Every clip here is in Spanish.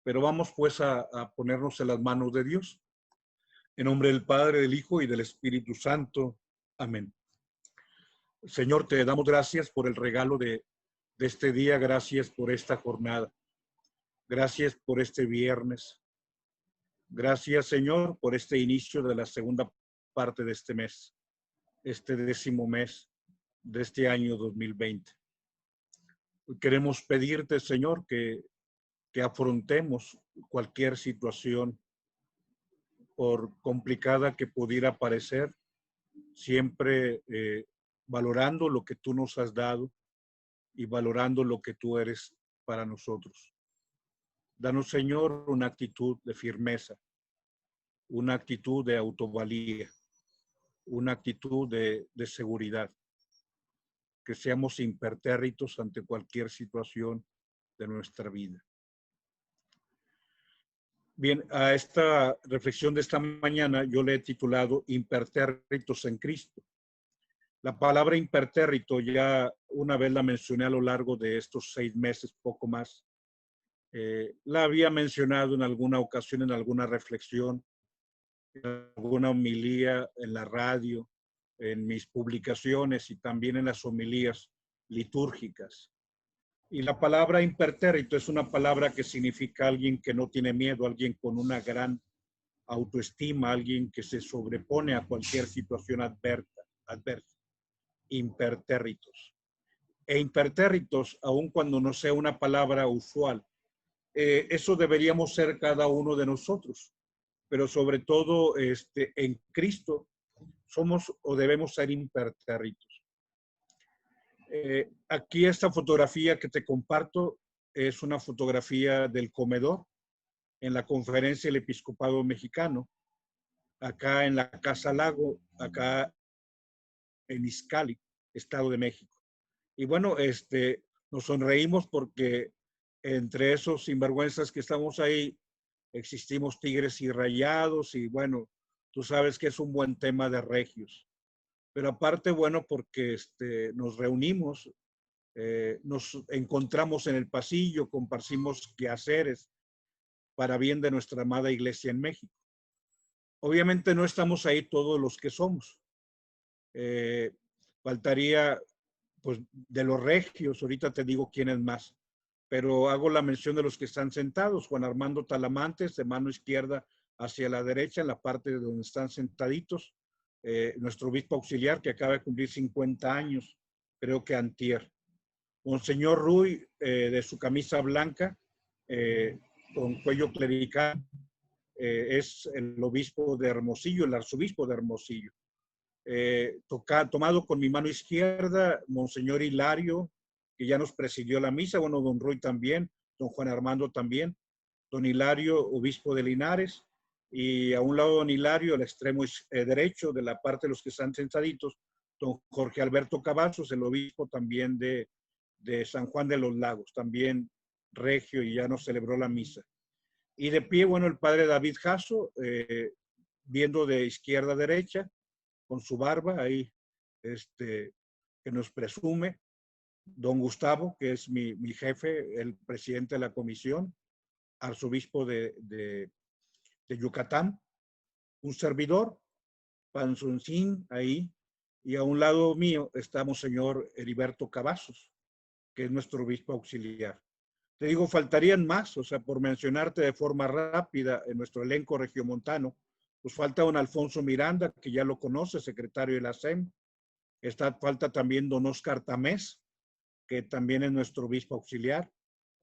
Pero vamos pues a ponernos en las manos de Dios. En nombre del Padre, del Hijo y del Espíritu Santo. Amén. Señor, te damos gracias por el regalo de este día. Gracias por esta jornada. Gracias por este viernes. Gracias, Señor, por este inicio de la segunda parte de este mes, este 10º mes de este año 2020. Queremos pedirte, Señor, que afrontemos cualquier situación, por complicada que pudiera parecer, siempre valorando lo que tú nos has dado y valorando lo que tú eres para nosotros. Danos, Señor, una actitud de firmeza, una actitud de autovalía, una actitud de seguridad, que seamos impertérritos ante cualquier situación de nuestra vida. Bien, a esta reflexión de esta mañana yo le he titulado Impertérritos en Cristo. La palabra impertérrito ya una vez la mencioné a lo largo de estos 6 meses, poco más. La había mencionado en alguna ocasión, en alguna reflexión, en alguna homilía en la radio, en mis publicaciones y también en las homilías litúrgicas. Y la palabra impertérrito es una palabra que significa alguien que no tiene miedo, alguien con una gran autoestima, alguien que se sobrepone a cualquier situación adversa. Impertérritos. E impertérritos, aun cuando no sea una palabra usual, eso deberíamos ser cada uno de nosotros, pero sobre todo en Cristo somos o debemos ser impertérritos. Aquí esta fotografía que te comparto es una fotografía del comedor en la Conferencia del Episcopado Mexicano, acá en la Casa Lago, acá en Izcalli, Estado de México. Y bueno, nos sonreímos porque entre esos sinvergüenzas que estamos ahí, existimos tigres y rayados y bueno, tú sabes que es un buen tema de regios. Pero aparte, bueno, porque nos reunimos, nos encontramos en el pasillo, compartimos quehaceres para bien de nuestra amada iglesia en México. Obviamente no estamos ahí todos los que somos. Faltaría, pues, de los regios, ahorita te digo quiénes más, pero hago la mención de los que están sentados. Juan Armando Talamantes, de mano izquierda hacia la derecha, en la parte de donde están sentaditos, nuestro obispo auxiliar que acaba de cumplir 50 años, creo que antier. Monseñor Ruy, de su camisa blanca, con cuello clerical, es el obispo de Hermosillo, el arzobispo de Hermosillo. Tomado con mi mano izquierda, Monseñor Hilario, que ya nos presidió la misa, bueno, don Ruy también, don Juan Armando también, don Hilario, obispo de Linares, y a un lado don Hilario, al extremo derecho, de la parte de los que están sentaditos, don Jorge Alberto Cavazos, el obispo también de San Juan de los Lagos, también regio, y ya nos celebró la misa. Y de pie, bueno, el padre David Jasso, viendo de izquierda a derecha, con su barba ahí, que nos presume, don Gustavo, que es mi jefe, el presidente de la comisión, arzobispo de Yucatán, un servidor, Panzoncín ahí, y a un lado mío está Monseñor Heriberto Cavazos, que es nuestro obispo auxiliar. Te digo, faltarían más, o sea, por mencionarte de forma rápida, en nuestro elenco regiomontano, pues falta don Alfonso Miranda, que ya lo conoce, secretario de la SEM. Falta también don Oscar Tamés, que también es nuestro obispo auxiliar.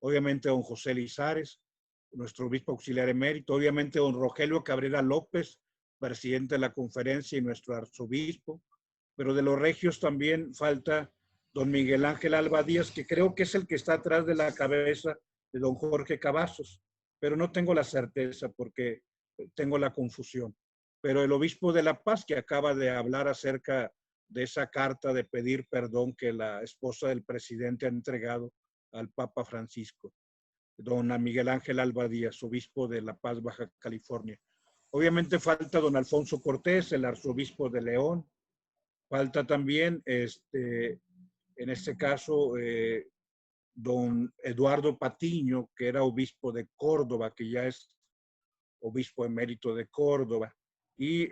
Obviamente don José Lizares, nuestro obispo auxiliar emérito. Obviamente don Rogelio Cabrera López, presidente de la conferencia y nuestro arzobispo. Pero de los regios también falta don Miguel Ángel Alba Díaz, que creo que es el que está atrás de la cabeza de don Jorge Cavazos, pero no tengo la certeza porque tengo la confusión. Pero el obispo de La Paz, que acaba de hablar acerca de esa carta de pedir perdón que la esposa del presidente ha entregado al Papa Francisco, don Miguel Ángel Alba Díaz, obispo de La Paz, Baja California. Obviamente falta don Alfonso Cortés, el arzobispo de León. Falta también, en este caso, don Eduardo Patiño, que era obispo de Córdoba, que ya es obispo emérito de Córdoba, y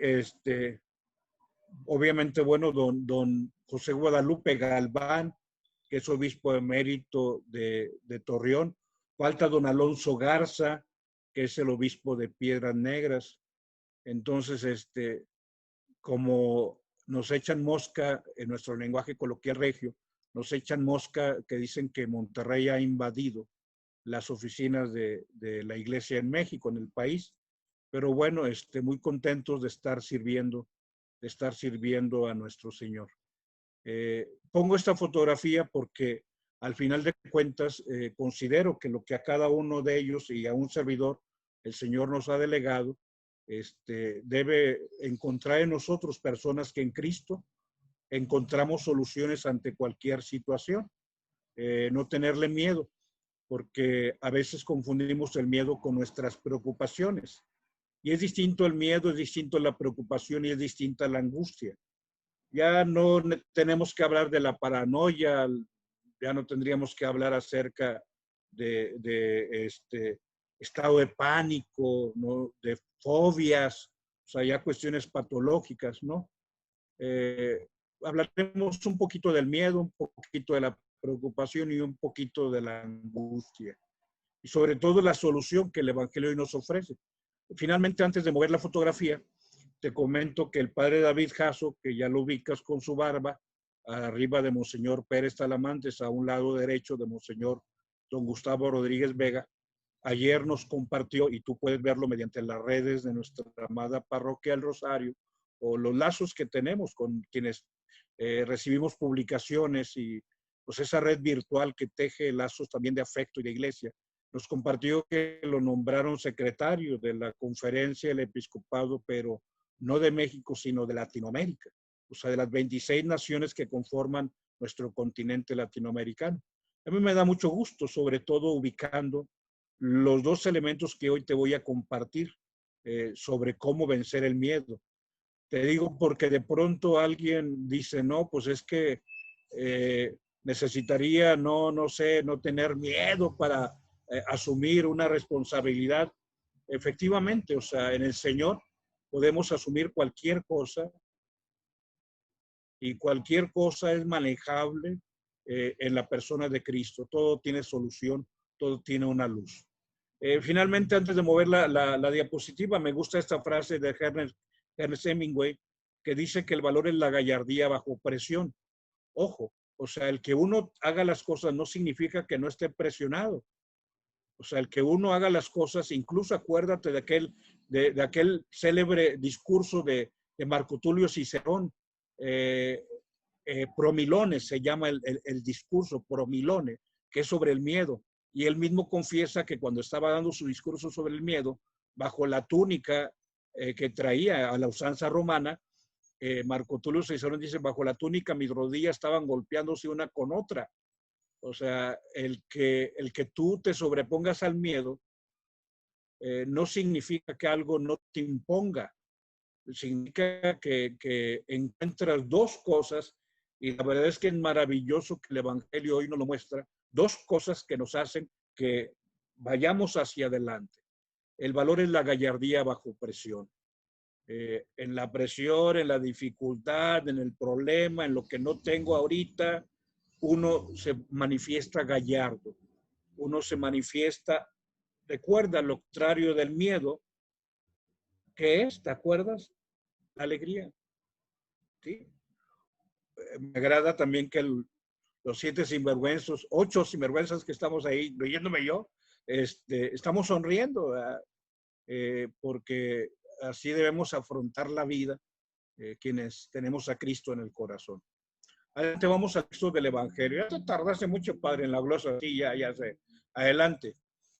obviamente, bueno, don José Guadalupe Galván, que es obispo emérito de Torreón. Falta don Alonso Garza, que es el obispo de Piedras Negras. Entonces, como nos echan mosca en nuestro lenguaje coloquial regio, nos echan mosca que dicen que Monterrey ha invadido las oficinas de la iglesia en México, en el país. Pero bueno, muy contentos de estar sirviendo a nuestro Señor. Pongo esta fotografía porque al final de cuentas considero que lo que a cada uno de ellos y a un servidor el Señor nos ha delegado, debe encontrar en nosotros personas que en Cristo encontramos soluciones ante cualquier situación. No tenerle miedo, porque a veces confundimos el miedo con nuestras preocupaciones. Y es distinto el miedo, es distinto la preocupación y es distinta la angustia. Ya no tenemos que hablar de la paranoia, ya no tendríamos que hablar acerca de estado de pánico, ¿no? De fobias, o sea, ya cuestiones patológicas, ¿no? Hablaremos un poquito del miedo, un poquito de la preocupación y un poquito de la angustia. Y sobre todo la solución que el Evangelio hoy nos ofrece. Finalmente, antes de mover la fotografía, te comento que el padre David Jasso, que ya lo ubicas con su barba, arriba de Monseñor Pérez Talamantes, a un lado derecho de Monseñor Don Gustavo Rodríguez Vega, ayer nos compartió, y tú puedes verlo mediante las redes de nuestra amada parroquia El Rosario, o los lazos que tenemos con quienes recibimos publicaciones y pues esa red virtual que teje lazos también de afecto y de iglesia. Nos compartió que lo nombraron secretario de la conferencia del episcopado, pero no de México, sino de Latinoamérica, o sea, de las 26 naciones que conforman nuestro continente latinoamericano. A mí me da mucho gusto, sobre todo ubicando los dos elementos que hoy te voy a compartir sobre cómo vencer el miedo. Te digo porque de pronto alguien dice, no, pues es que necesitaría, no sé, no tener miedo para asumir una responsabilidad. Efectivamente, o sea, en el Señor podemos asumir cualquier cosa y cualquier cosa es manejable en la persona de Cristo. Todo tiene solución, todo tiene una luz. Finalmente, antes de mover la diapositiva, me gusta esta frase de Ernest Hemingway, que dice que el valor es la gallardía bajo presión. Ojo, o sea, el que uno haga las cosas no significa que no esté presionado. O sea, el que uno haga las cosas, incluso acuérdate de aquel célebre discurso de Marco Tulio Cicerón, Promilone se llama el discurso, Promilone, que es sobre el miedo. Y él mismo confiesa que cuando estaba dando su discurso sobre el miedo, bajo la túnica que traía a la usanza romana, Marco Tulio Cicerón dice, bajo la túnica mis rodillas estaban golpeándose una con otra. O sea, el que tú te sobrepongas al miedo no significa que algo no te imponga. Significa que encuentras dos cosas, y la verdad es que es maravilloso que el Evangelio hoy nos lo muestra, dos cosas que nos hacen que vayamos hacia adelante. El valor es la gallardía bajo presión. En la presión, en la dificultad, en el problema, en lo que no tengo ahorita, uno se manifiesta gallardo, uno se manifiesta, recuerda lo contrario del miedo, ¿qué es? ¿Te acuerdas? La alegría. ¿Sí? Me agrada también que los 7 sinvergüenzos, 8 sinvergüenzas que estamos ahí, leyéndome yo, estamos sonriendo, porque así debemos afrontar la vida quienes tenemos a Cristo en el corazón. Adelante, vamos al texto del Evangelio. Ya te tardaste mucho, Padre, en la glosa. Sí, ya sé. Adelante.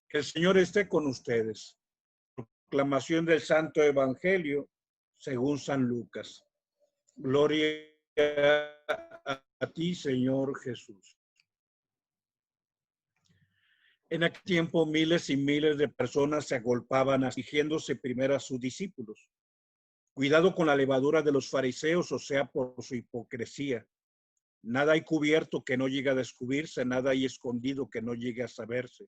Que el Señor esté con ustedes. Proclamación del Santo Evangelio según San Lucas. Gloria a ti, Señor Jesús. En aquel tiempo miles y miles de personas se agolpaban asistiéndose primero a sus discípulos. Cuidado con la levadura de los fariseos, o sea, por su hipocresía. Nada hay cubierto que no llegue a descubrirse, nada hay escondido que no llegue a saberse.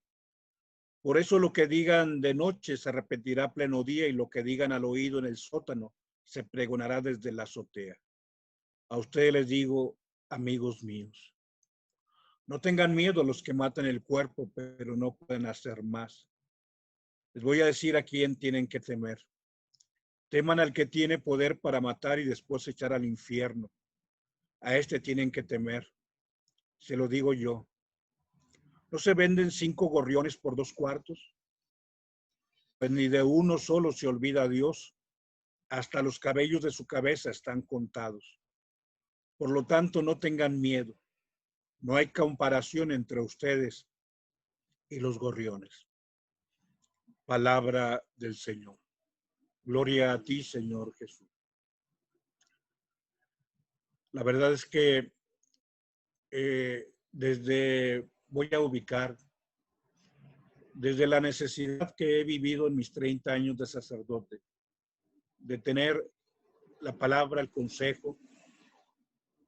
Por eso lo que digan de noche se repetirá a pleno día, y lo que digan al oído en el sótano se pregonará desde la azotea. A ustedes les digo, amigos míos, no tengan miedo a los que matan el cuerpo, pero no pueden hacer más. Les voy a decir a quién tienen que temer. Teman al que tiene poder para matar y después echar al infierno. A este tienen que temer. Se lo digo yo. ¿No se venden 5 gorriones por 2 cuartos? Pues ni de uno solo se olvida a Dios. Hasta los cabellos de su cabeza están contados. Por lo tanto, no tengan miedo. No hay comparación entre ustedes y los gorriones. Palabra del Señor. Gloria a ti, Señor Jesús. La verdad es que voy a ubicar, desde la necesidad que he vivido en mis 30 años de sacerdote, de tener la palabra, el consejo,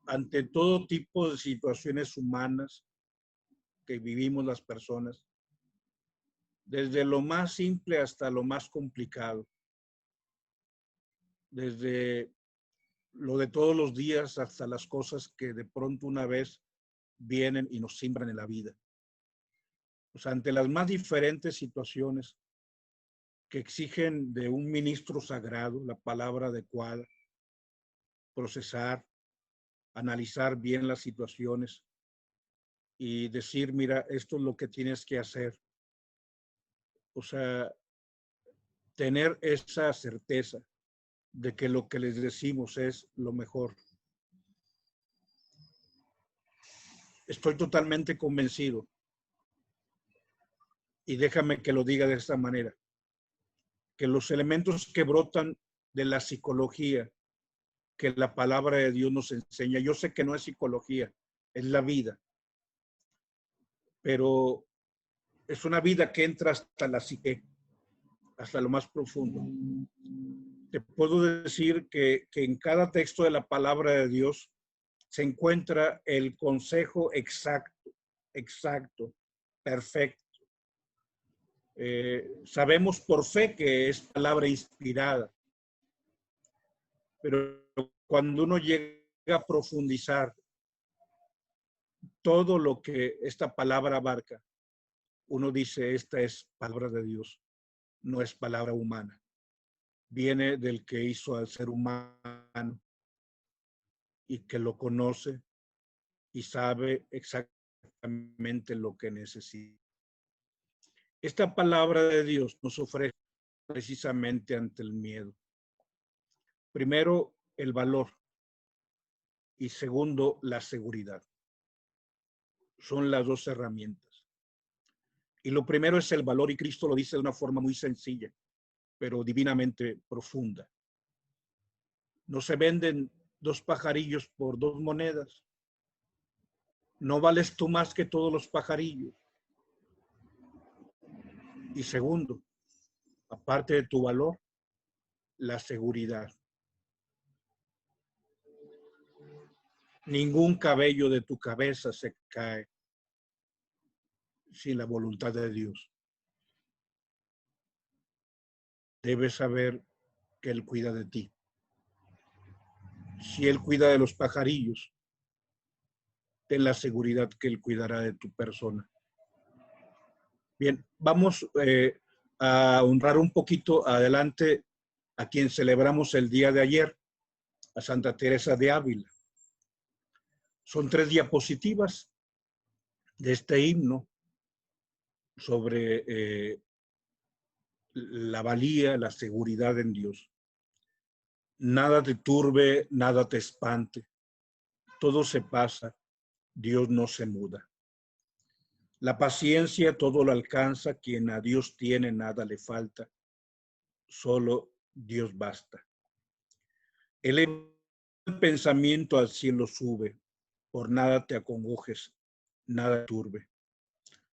ante todo tipo de situaciones humanas que vivimos las personas, desde lo más simple hasta lo más complicado, desde lo de todos los días hasta las cosas que de pronto una vez vienen y nos siembran en la vida. O sea, ante las más diferentes situaciones que exigen de un ministro sagrado la palabra adecuada, procesar, analizar bien las situaciones y decir, mira, esto es lo que tienes que hacer. O sea, tener esa certeza de que lo que les decimos es lo mejor. Estoy totalmente convencido, y déjame que lo diga de esta manera, que los elementos que brotan de la psicología que la palabra de Dios nos enseña, yo sé que no es psicología, es la vida, pero es una vida que entra hasta la psique, hasta lo más profundo. Te puedo decir que en cada texto de la palabra de Dios se encuentra el consejo exacto, perfecto. Sabemos por fe que es palabra inspirada, pero cuando uno llega a profundizar todo lo que esta palabra abarca, uno dice, esta es palabra de Dios, no es palabra humana. Viene del que hizo al ser humano y que lo conoce y sabe exactamente lo que necesita. Esta palabra de Dios nos ofrece precisamente ante el miedo. Primero, el valor, y segundo, la seguridad. Son las dos herramientas. Y lo primero es el valor, y Cristo lo dice de una forma muy sencilla, pero divinamente profunda. No se venden 2 pajarillos por 2 monedas. No vales tú más que todos los pajarillos. Y segundo, aparte de tu valor, la seguridad. Ningún cabello de tu cabeza se cae sin la voluntad de Dios. Debes saber que Él cuida de ti. Si Él cuida de los pajarillos, ten la seguridad que Él cuidará de tu persona. Bien, vamos a honrar un poquito adelante a quien celebramos el día de ayer, a Santa Teresa de Ávila. Son 3 diapositivas de este himno sobre la valía, la seguridad en Dios. Nada te turbe, nada te espante. Todo se pasa, Dios no se muda. La paciencia todo lo alcanza, quien a Dios tiene nada le falta, solo Dios basta. El pensamiento al cielo sube, por nada te acongojes, nada turbe.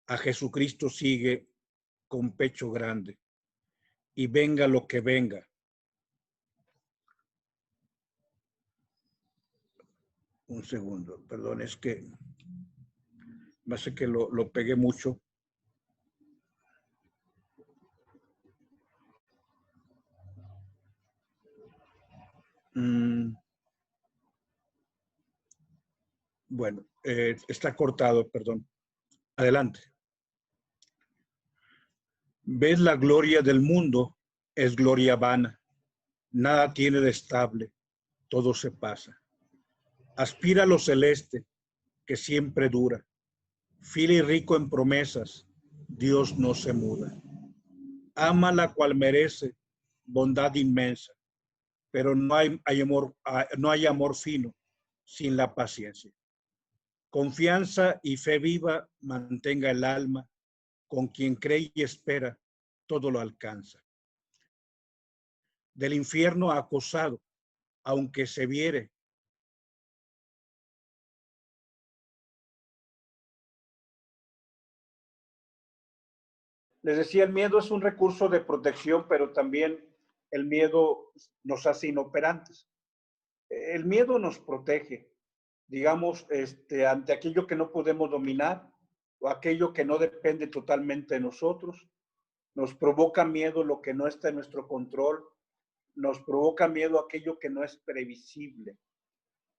A Jesucristo sigue con pecho grande, y venga lo que venga. Un segundo, perdón, es que me hace que lo pegué mucho. Bueno, está cortado, perdón. Adelante. Ves la gloria del mundo, es gloria vana. Nada tiene de estable, todo se pasa. Aspira a lo celeste, que siempre dura. Fiel y rico en promesas, Dios no se muda. Ama la cual merece bondad inmensa, pero no hay amor fino sin la paciencia. Confianza y fe viva mantenga el alma, con quien cree y espera, todo lo alcanza. Del infierno acosado, aunque se viere. Les decía, el miedo es un recurso de protección, pero también el miedo nos hace inoperantes. El miedo nos protege, digamos, ante aquello que no podemos dominar o aquello que no depende totalmente de nosotros. Nos provoca miedo lo que no está en nuestro control. Nos provoca miedo aquello que no es previsible.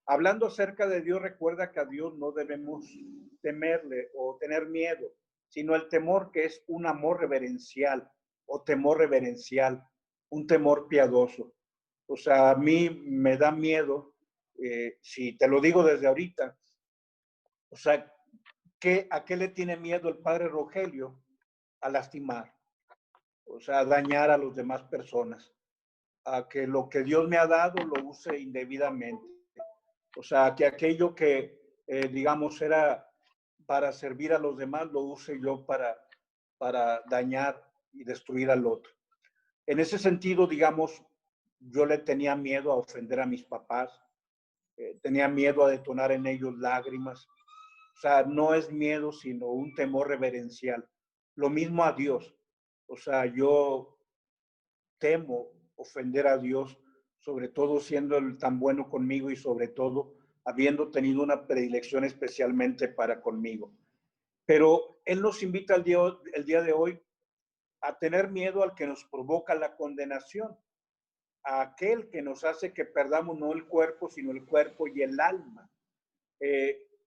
Hablando acerca de Dios, recuerda que a Dios no debemos temerle o tener miedo, sino el temor que es un amor reverencial o temor reverencial, un temor piadoso. O sea, a mí me da miedo, si te lo digo desde ahorita, o sea, ¿a qué le tiene miedo el padre Rogelio? A lastimar, o sea, a dañar a las demás personas, a que lo que Dios me ha dado lo use indebidamente. O sea, que aquello que, digamos, era para servir a los demás, lo use yo para dañar y destruir al otro. En ese sentido, digamos, yo le tenía miedo a ofender a mis papás, tenía miedo a detonar en ellos lágrimas. O sea, no es miedo, sino un temor reverencial. Lo mismo a Dios. O sea, yo temo ofender a Dios, sobre todo siendo Él tan bueno conmigo y sobre todo habiendo tenido una predilección especialmente para conmigo. Pero Él nos invita el día de hoy a tener miedo al que nos provoca la condenación, a aquel que nos hace que perdamos no el cuerpo, sino el cuerpo y el alma.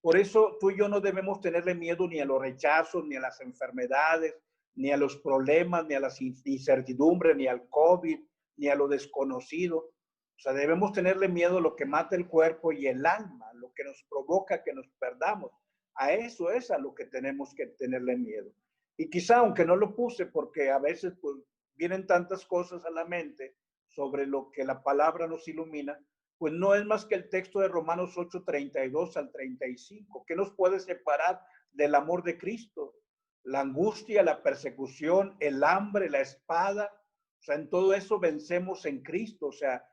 Por eso tú y yo no debemos tenerle miedo ni a los rechazos, ni a las enfermedades, ni a los problemas, ni a las incertidumbres, ni al COVID, ni a lo desconocido. O sea, debemos tenerle miedo a lo que mata el cuerpo y el alma, lo que nos provoca que nos perdamos. A eso es a lo que tenemos que tenerle miedo. Y quizá, aunque no lo puse, porque a veces pues, vienen tantas cosas a la mente sobre lo que la palabra nos ilumina, pues no es más que el texto de Romanos 8, 32 al 35. ¿Qué nos puede separar del amor de Cristo? La angustia, la persecución, el hambre, la espada. O sea, en todo eso vencemos en Cristo. O sea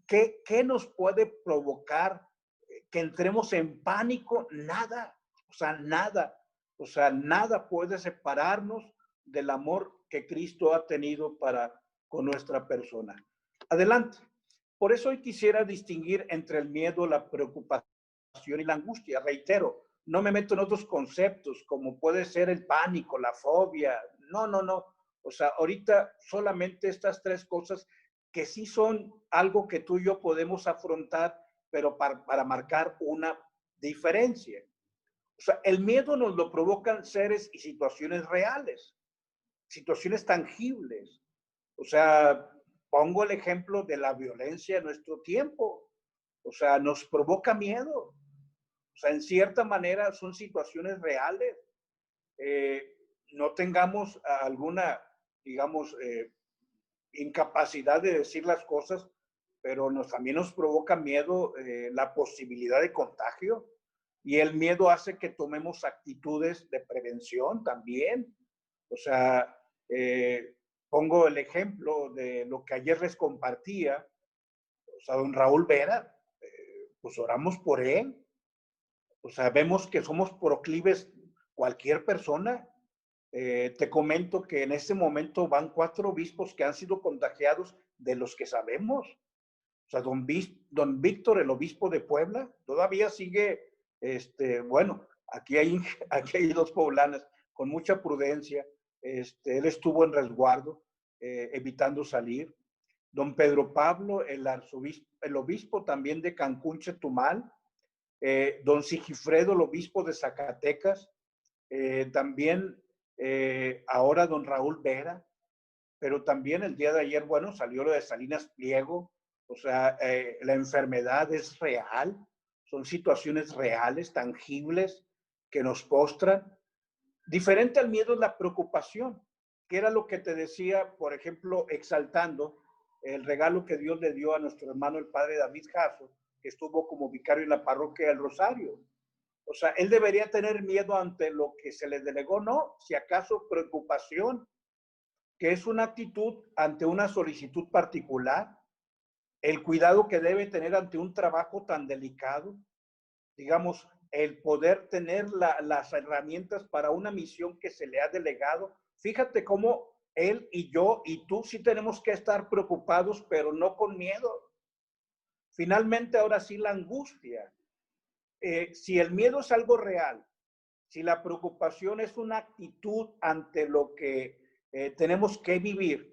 ¿qué nos puede provocar que entremos en pánico? Nada. O sea, nada. O sea, nada puede separarnos del amor que Cristo ha tenido para con nuestra persona. Adelante. Por eso hoy quisiera distinguir entre el miedo, la preocupación y la angustia. Reitero, no me meto en otros conceptos como puede ser el pánico, la fobia. No, no, no. O sea, ahorita solamente estas tres cosas que sí son algo que tú y yo podemos afrontar, pero para marcar una diferencia. O sea, el miedo nos lo provocan seres y situaciones reales, situaciones tangibles. O sea, pongo el ejemplo de la violencia en nuestro tiempo. O sea, nos provoca miedo. O sea, en cierta manera son situaciones reales. No tengamos alguna, digamos, incapacidad de decir las cosas, pero también nos provoca miedo la posibilidad de contagio. Y el miedo hace que tomemos actitudes de prevención también. O sea, pongo el ejemplo de lo que ayer les compartía, o sea, don Raúl Vera, pues oramos por él. O sea, vemos que somos proclives cualquier persona. Te comento que en este momento van 4 obispos que han sido contagiados de los que sabemos. O sea, don Víctor, el obispo de Puebla, todavía sigue, bueno, aquí hay dos poblanas, con mucha prudencia, él estuvo en resguardo, evitando salir. Don Pedro Pablo, el obispo también de Cancún, Chetumal, don Sigifredo, el obispo de Zacatecas, también ahora don Raúl Vera, pero también el día de ayer, bueno, salió lo de Salinas Pliego, o sea, la enfermedad es real, son situaciones reales, tangibles, que nos postran. Diferente al miedo es la preocupación, que era lo que te decía, por ejemplo, exaltando el regalo que Dios le dio a nuestro hermano el padre David Jasso, que estuvo como vicario en la parroquia del Rosario. O sea, él debería tener miedo ante lo que se le delegó, no, si acaso preocupación, que es una actitud ante una solicitud particular, el cuidado que debe tener ante un trabajo tan delicado, digamos, el poder tener las herramientas para una misión que se le ha delegado. Fíjate cómo él y yo y tú sí tenemos que estar preocupados, pero no con miedo. Finalmente, ahora sí, la angustia. Si el miedo es algo real, si la preocupación es una actitud ante lo que tenemos que vivir,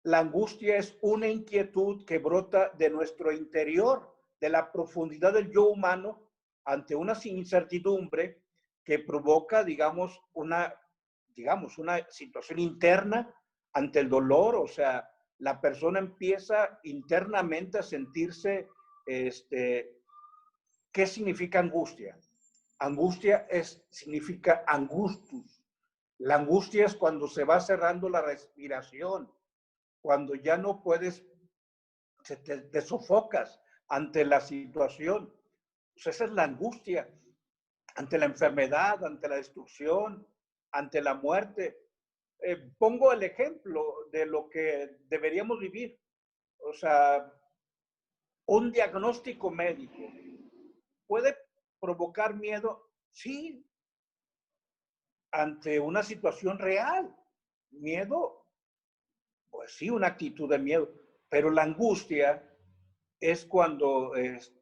la angustia es una inquietud que brota de nuestro interior, de la profundidad del yo humano, ante una incertidumbre que provoca, digamos, una situación interna ante el dolor. O sea, la persona empieza internamente a sentirse, ¿qué significa angustia? Angustia significa angustus. La angustia es cuando se va cerrando la respiración, cuando ya no puedes, te sofocas ante la situación. Pues esa es la angustia, ante la enfermedad, ante la destrucción, ante la muerte. Pongo el ejemplo de lo que deberíamos vivir. O sea, un diagnóstico médico puede provocar miedo, sí, ante una situación real. Miedo, pues sí, una actitud de miedo, pero la angustia es cuando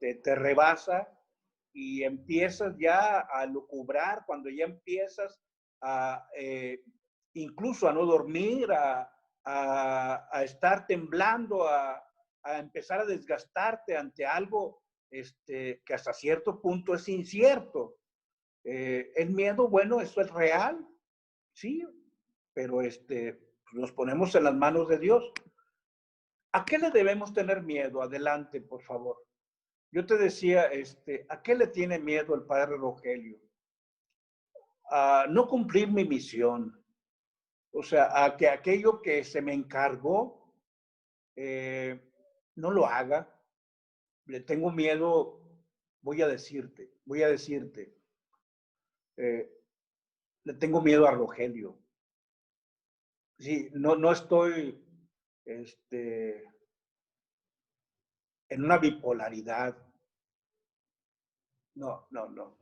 te rebasa y empiezas ya a lucubrar, cuando ya empiezas a incluso a no dormir, a estar temblando, a empezar a desgastarte ante algo que hasta cierto punto es incierto. El miedo, bueno, eso es real, sí, pero nos ponemos en las manos de Dios. ¿A qué le debemos tener miedo? Adelante, por favor. Yo te decía, ¿a qué le tiene miedo el padre Rogelio? A no cumplir mi misión. O sea, a que aquello que se me encargó no lo haga. Le tengo miedo, voy a decirte, le tengo miedo a Rogelio. Sí, no estoy en una bipolaridad. No. O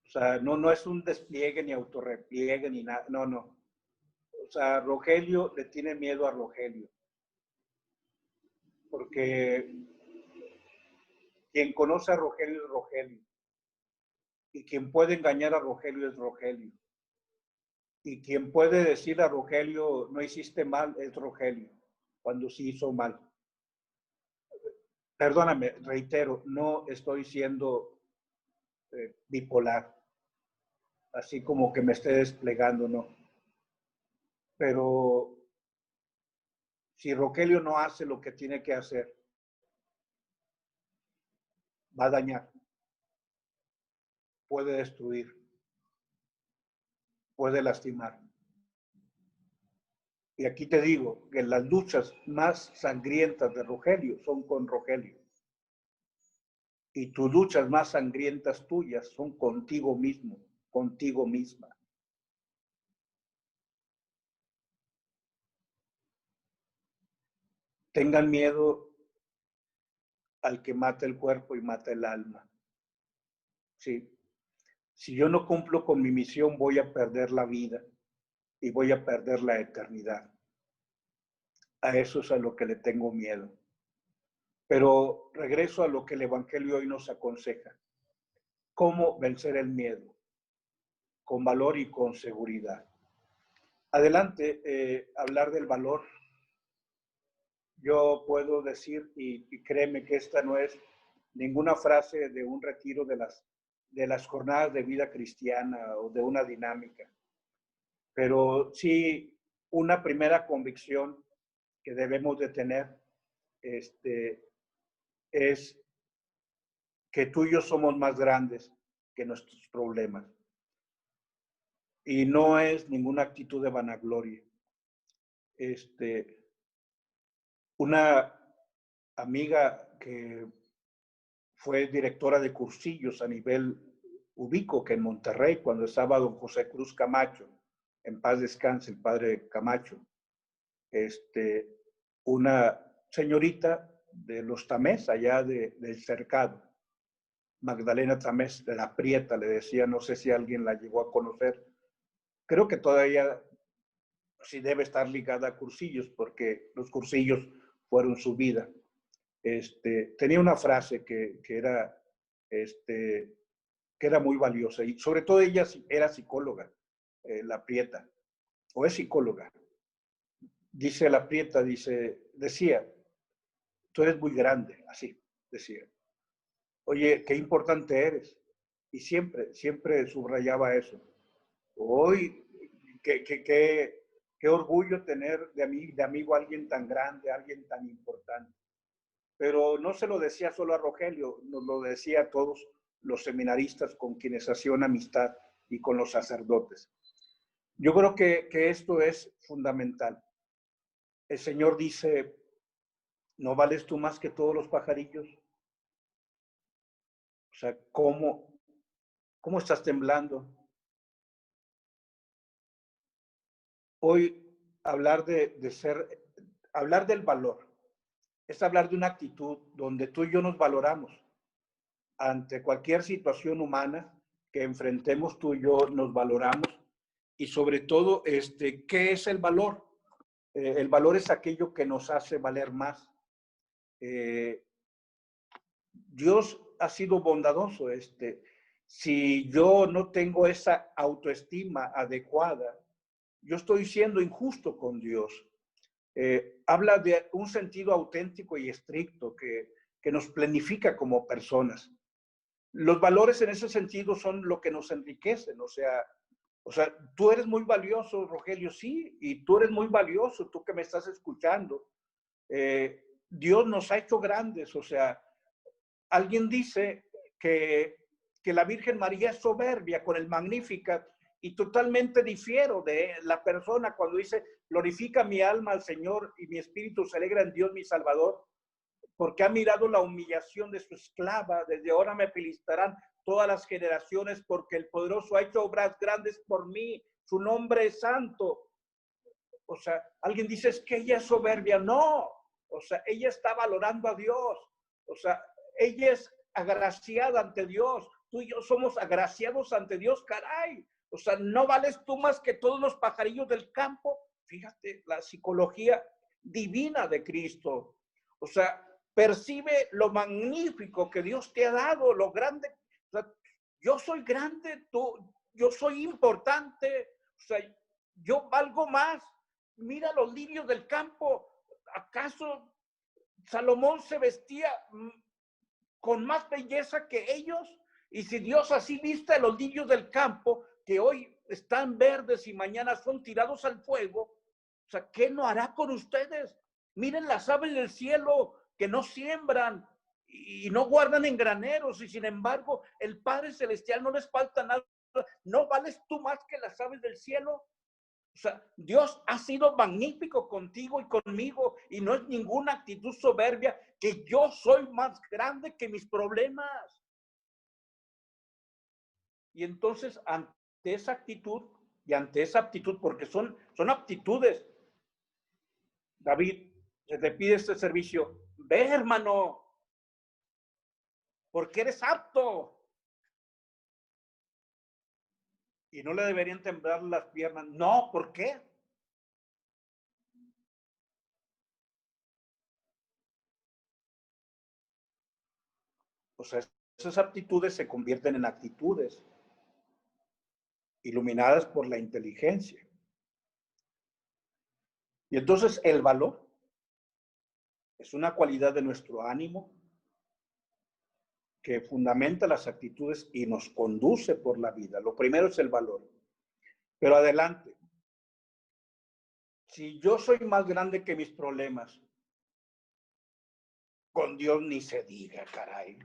sea, no es un despliegue ni autorrepliegue ni nada. No. O sea, Rogelio le tiene miedo a Rogelio. Porque quien conoce a Rogelio es Rogelio. Y quien puede engañar a Rogelio es Rogelio. Y quien puede decir a Rogelio, no hiciste mal, es Rogelio, cuando sí hizo mal. Perdóname, reitero, no estoy siendo bipolar, así como que me esté desplegando, no. Pero si Rogelio no hace lo que tiene que hacer, va a dañar, puede destruir, puede lastimar. Y aquí te digo que las luchas más sangrientas de Rogelio son con Rogelio. Y tus luchas más sangrientas tuyas son contigo mismo, contigo misma. Tengan miedo al que mata el cuerpo y mata el alma. Sí. Si yo no cumplo con mi misión, voy a perder la vida y voy a perder la eternidad. A eso es a lo que le tengo miedo. Pero regreso a lo que el Evangelio hoy nos aconseja. ¿Cómo vencer el miedo? Con valor y con seguridad. Adelante, hablar del valor. Yo puedo decir, y créeme que esta no es ninguna frase de un retiro de las jornadas de vida cristiana o de una dinámica, pero sí una primera convicción que debemos de tener es que tú y yo somos más grandes que nuestros problemas. Y no es ninguna actitud de vanagloria. Una amiga que fue directora de cursillos a nivel ubico, que en Monterrey, cuando estaba don José Cruz Camacho, en paz descanse el padre Camacho, una señorita de los Tamés, allá del Cercado, Magdalena Tamés de la Prieta, le decía, no sé si alguien la llegó a conocer, creo que todavía sí debe estar ligada a cursillos, porque los cursillos fueron su vida. Tenía una frase que era muy valiosa, y sobre todo ella era psicóloga, la Prieta, o es psicóloga. Dice la Prieta, decía, tú eres muy grande, así decía. Oye, qué importante eres. Y siempre subrayaba eso. Hoy, qué orgullo tener de amigo a alguien tan grande, a alguien tan importante. Pero no se lo decía solo a Rogelio, nos lo decía a todos los seminaristas con quienes hacía una amistad y con los sacerdotes. Yo creo que esto es fundamental. El Señor dice, ¿no vales tú más que todos los pajarillos? O sea, ¿cómo estás temblando? Hoy hablar hablar del valor, es hablar de una actitud donde tú y yo nos valoramos. Ante cualquier situación humana que enfrentemos, tú y yo nos valoramos. Y sobre todo, ¿qué es el valor? El valor es aquello que nos hace valer más. Dios ha sido bondadoso. Si yo no tengo esa autoestima adecuada, yo estoy siendo injusto con Dios. Habla de un sentido auténtico y estricto que nos planifica como personas. Los valores en ese sentido son lo que nos enriquecen, o sea, tú eres muy valioso, Rogelio, sí, y tú eres muy valioso, tú que me estás escuchando. Dios nos ha hecho grandes, o sea, alguien dice que la Virgen María es soberbia con el Magnificat, y totalmente difiero de la persona cuando dice, glorifica mi alma al Señor y mi espíritu se alegra en Dios mi Salvador, porque ha mirado la humillación de su esclava. Desde ahora me felicitarán todas las generaciones, porque el poderoso ha hecho obras grandes por mí. Su nombre es santo. O sea, alguien dice, es que ella es soberbia. No, o sea, ella está valorando a Dios. O sea, ella es agraciada ante Dios. Tú y yo somos agraciados ante Dios, caray. O sea, no vales tú más que todos los pajarillos del campo. Fíjate, la psicología divina de Cristo. O sea, percibe lo magnífico que Dios te ha dado, lo grande. O sea, yo soy grande, yo soy importante. O sea, yo valgo más. Mira los lirios del campo. ¿Acaso Salomón se vestía con más belleza que ellos? Y si Dios así viste a los lirios del campo, que hoy están verdes y mañana son tirados al fuego, o sea, ¿qué no hará con ustedes? Miren las aves del cielo que no siembran y no guardan en graneros, y sin embargo el Padre Celestial no les falta nada. ¿No vales tú más que las aves del cielo? O sea, Dios ha sido magnífico contigo y conmigo, y no es ninguna actitud soberbia que yo soy más grande que mis problemas. Y entonces, ante esa actitud y ante esa aptitud, porque son aptitudes, David, se te pide este servicio, ve, hermano, porque eres apto. Y no le deberían temblar las piernas. No, ¿por qué? O sea, esas aptitudes se convierten en actitudes iluminadas por la inteligencia. Y entonces el valor es una cualidad de nuestro ánimo que fundamenta las actitudes y nos conduce por la vida. Lo primero es el valor. Pero adelante, si yo soy más grande que mis problemas, con Dios ni se diga, caray.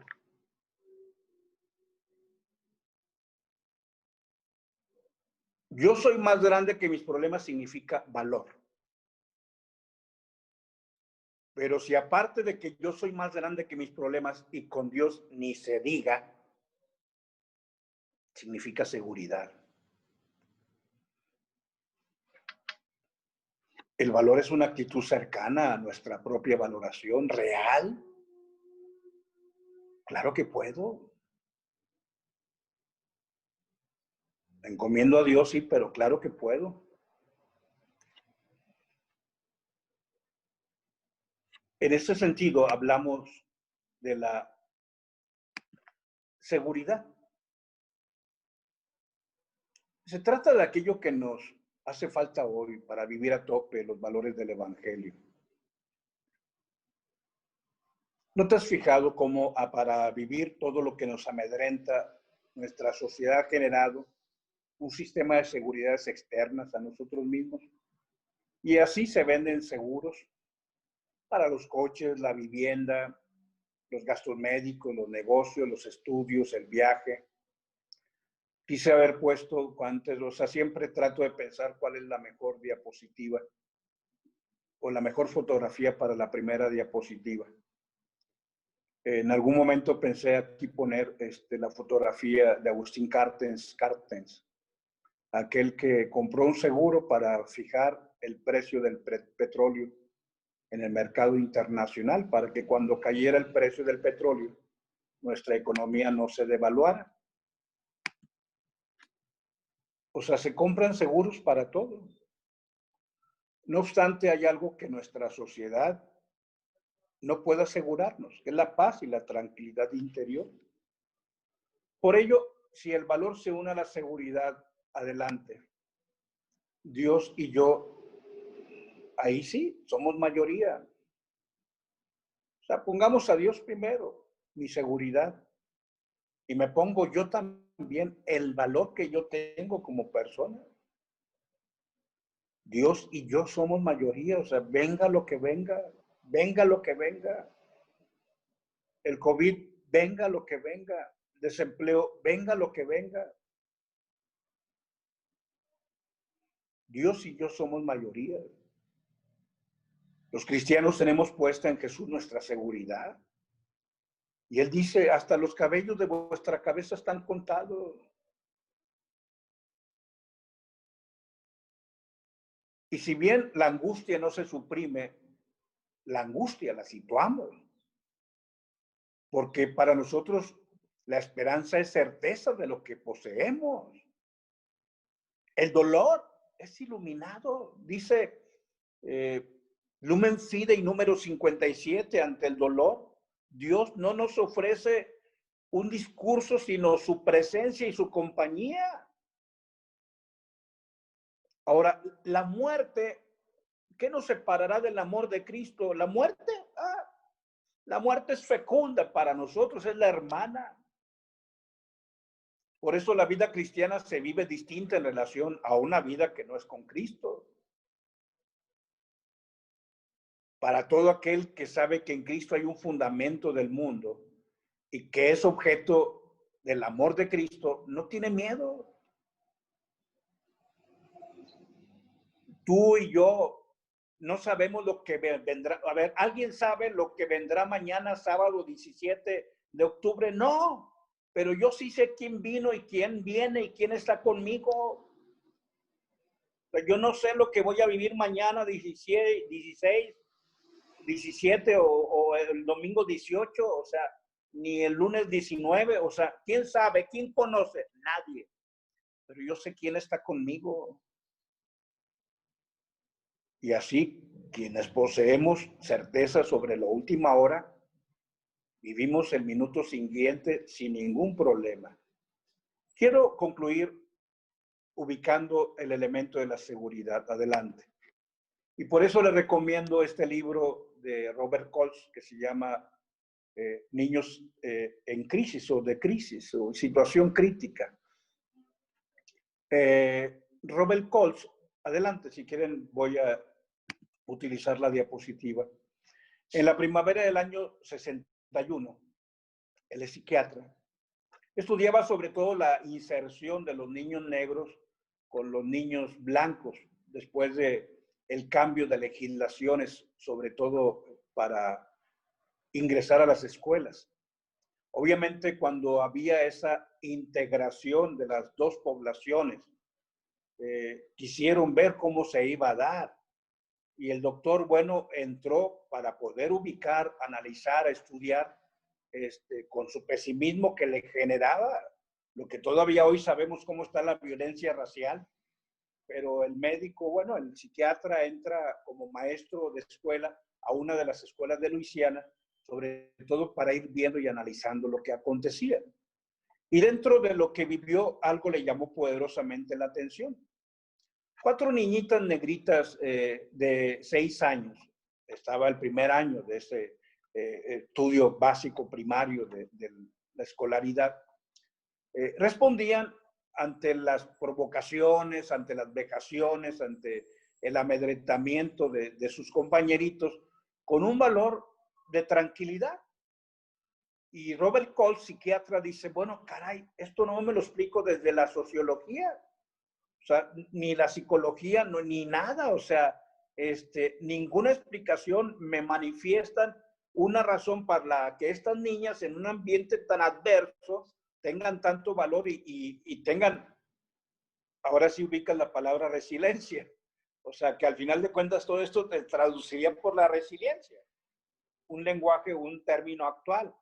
Yo soy más grande que mis problemas significa valor. Pero si aparte de que yo soy más grande que mis problemas y con Dios ni se diga, significa seguridad. El valor es una actitud cercana a nuestra propia valoración real. Claro que puedo. Me encomiendo a Dios, sí, pero claro que puedo. En ese sentido, hablamos de la seguridad. Se trata de aquello que nos hace falta hoy para vivir a tope los valores del Evangelio. ¿No te has fijado cómo para vivir todo lo que nos amedrenta, nuestra sociedad ha generado un sistema de seguridades externas a nosotros mismos? Y así se venden seguros para los coches, la vivienda, los gastos médicos, los negocios, los estudios, el viaje. Quise haber puesto antes, o sea, siempre trato de pensar cuál es la mejor diapositiva o la mejor fotografía para la primera diapositiva. En algún momento pensé aquí poner la fotografía de Agustín Carstens, aquel que compró un seguro para fijar el precio del petróleo en el mercado internacional, para que cuando cayera el precio del petróleo, nuestra economía no se devaluara. O sea, se compran seguros para todo. No obstante, hay algo que nuestra sociedad no puede asegurarnos, que es la paz y la tranquilidad interior. Por ello, si el valor se une a la seguridad, adelante. Dios y yo, ahí sí, somos mayoría. O sea, pongamos a Dios primero, mi seguridad. Y me pongo yo también el valor que yo tengo como persona. Dios y yo somos mayoría, o sea, venga lo que venga, venga lo que venga. El COVID, venga lo que venga. Desempleo, venga lo que venga. Dios y yo somos mayoría. Los cristianos tenemos puesta en Jesús nuestra seguridad. Y Él dice, hasta los cabellos de vuestra cabeza están contados. Y si bien la angustia no se suprime, la angustia la situamos. Porque para nosotros la esperanza es certeza de lo que poseemos. El dolor es iluminado. Dice Lumen Fidei número 57, ante el dolor, Dios no nos ofrece un discurso, sino su presencia y su compañía. Ahora, la muerte, ¿qué nos separará del amor de Cristo? La muerte, la muerte es fecunda para nosotros, es la hermana. Por eso la vida cristiana se vive distinta en relación a una vida que no es con Cristo. Para todo aquel que sabe que en Cristo hay un fundamento del mundo y que es objeto del amor de Cristo, no tiene miedo. Tú y yo no sabemos lo que vendrá. A ver, ¿alguien sabe lo que vendrá mañana, sábado 17 de octubre? No, pero yo sí sé quién vino y quién viene y quién está conmigo. Yo no sé lo que voy a vivir mañana 16, 17 o el domingo 18, o sea, ni el lunes 19, o sea, ¿quién sabe? ¿Quién conoce? Nadie. Pero yo sé quién está conmigo. Y así, quienes poseemos certeza sobre la última hora, vivimos el minuto siguiente sin ningún problema. Quiero concluir ubicando el elemento de la seguridad. Adelante. Y por eso le recomiendo este libro de Robert Colts que se llama Niños en crisis o de crisis o situación crítica. Robert Colts, adelante, si quieren voy a utilizar la diapositiva. En la primavera del año 61, él es psiquiatra, estudiaba sobre todo la inserción de los niños negros con los niños blancos después de el cambio de legislaciones, sobre todo para ingresar a las escuelas. Obviamente, cuando había esa integración de las dos poblaciones, quisieron ver cómo se iba a dar. Y el doctor, bueno, entró para poder ubicar, analizar, estudiar, con su pesimismo que le generaba lo que todavía hoy sabemos cómo está la violencia racial. Pero el médico, bueno, el psiquiatra entra como maestro de escuela a una de las escuelas de Luisiana, sobre todo para ir viendo y analizando lo que acontecía. Y dentro de lo que vivió, algo le llamó poderosamente la atención. 4 niñitas negritas de 6 años, estaba el primer año de ese estudio básico primario de la escolaridad, respondían ante las provocaciones, ante las vejaciones, ante el amedrentamiento de sus compañeritos, con un valor de tranquilidad. Y Robert Colts, psiquiatra, dice, bueno, caray, esto no me lo explico desde la sociología, o sea, ni la psicología, no, ni nada, o sea, ninguna explicación me manifiestan una razón para la que estas niñas en un ambiente tan adverso tengan tanto valor y tengan, ahora sí ubican la palabra resiliencia. O sea, que al final de cuentas todo esto te traduciría por la resiliencia. Un lenguaje, un término actual.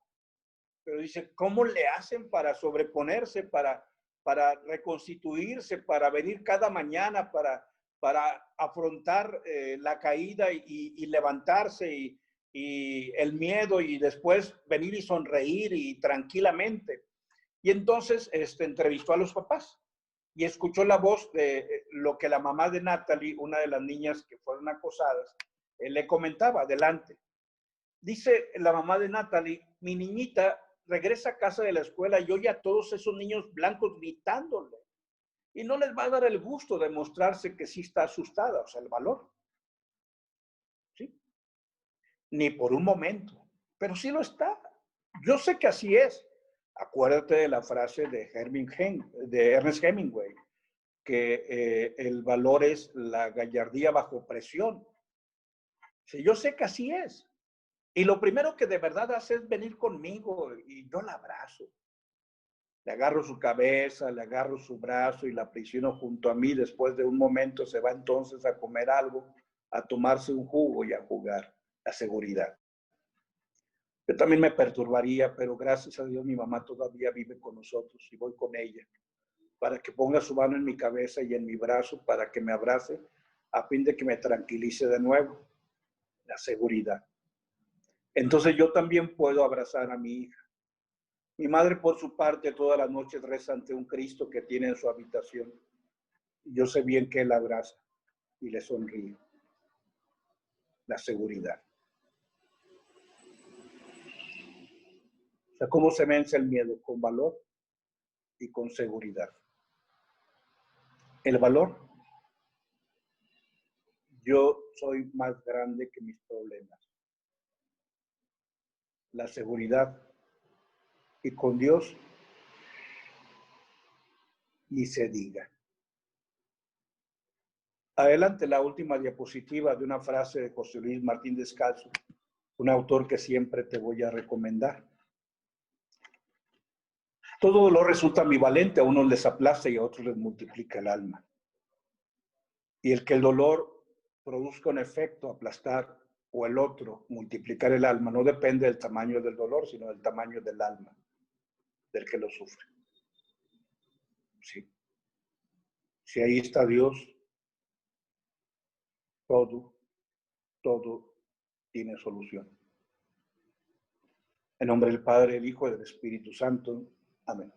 Pero dice, ¿cómo le hacen para sobreponerse, para reconstituirse, para venir cada mañana, para afrontar la caída y levantarse y el miedo y después venir y sonreír y tranquilamente? Y entonces entrevistó a los papás y escuchó la voz de lo que la mamá de Natalie, una de las niñas que fueron acosadas, le comentaba. Adelante. Dice la mamá de Natalie, mi niñita regresa a casa de la escuela y oye a todos esos niños blancos gritándole. Y no les va a dar el gusto de mostrarse que sí está asustada, o sea, el valor. ¿Sí? Ni por un momento, pero sí lo está. Yo sé que así es. Acuérdate de la frase de Ernest Hemingway, que el valor es la gallardía bajo presión. Sí, yo sé que así es. Y lo primero que de verdad hace es venir conmigo y yo la abrazo. Le agarro su cabeza, le agarro su brazo y la aprisiono junto a mí. Después de un momento se va entonces a comer algo, a tomarse un jugo y a jugar. La seguridad. Yo también me perturbaría, pero gracias a Dios mi mamá todavía vive con nosotros y voy con ella para que ponga su mano en mi cabeza y en mi brazo para que me abrace a fin de que me tranquilice de nuevo. La seguridad. Entonces yo también puedo abrazar a mi hija. Mi madre, por su parte, todas las noches reza ante un Cristo que tiene en su habitación. Yo sé bien que él la abraza y le sonríe. La seguridad. O sea, ¿cómo se vence el miedo? Con valor y con seguridad. El valor. Yo soy más grande que mis problemas. La seguridad. Y con Dios, ni se diga. Adelante la última diapositiva de una frase de José Luis Martín Descalzo, un autor que siempre te voy a recomendar. Todo dolor resulta ambivalente, a unos les aplasta y a otros les multiplica el alma. Y el que el dolor produzca un efecto, aplastar, o el otro, multiplicar el alma, no depende del tamaño del dolor, sino del tamaño del alma del que lo sufre. Sí. Si ahí está Dios, todo tiene solución. En nombre del Padre, del Hijo y del Espíritu Santo. Amén.